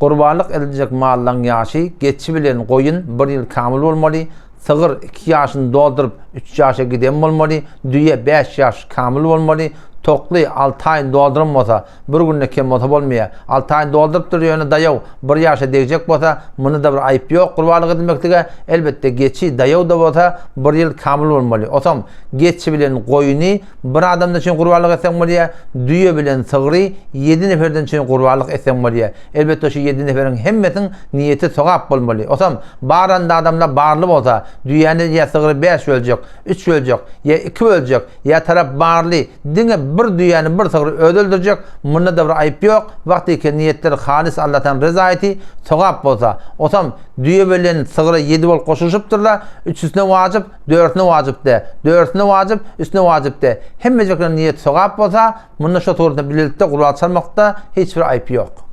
Qurbanlyk edilecek mallan ýaşy geçi bilen goýun 1 ýyl kamyl bolmaly. Sığır 2 ýaşyny doldurup 3 ýaşa giden bolmaly. Düýe 5 ýaş kamyl bolmaly. Tokly 6 aýyn doldurmasa, bir günde kem bolsa bolmaýar. 6 aýyn doldurup durýany daýaw 1 ýaşa degjek bolsa, muny da bir aýyp ýok. Qurbanlyk edilmekdige elbetde geçi daýaw da bolsa 1 ýyl kamyl bolmaly. Otam geçi bilen goýuny bir adamdan üçin qurbanlyk etseň bolýar, düýe bilen sygyry 7 neferden üçin qurbanlyk etseň bolýar. Elbetde şu 7 neferiň hemmetiň niýeti sogap bolmaly. Otam baranda adamlar barly bolsa, düýäni ýa sygyry 5 öljek, 3 öljek, ýa 2 öljek, ýa tarap barly, diňe bir düýäni bir sygyry öldürjek, munda da bir aýyp ýok. Wagtyke niýetleri halis Allah'tan rıza eti, sogap bolsa, otam düýe bilen sygyry 7 bol goşuşypdyrlar, 3-üsine wajyp, 4-üne wajyp de, 4-üne wajyp, 3-üne wajyp de. Hemme jekler niýet sogap bolsa, munda şu torda bilelikde Qur'an çalmakda hiç bir aýyp ýok.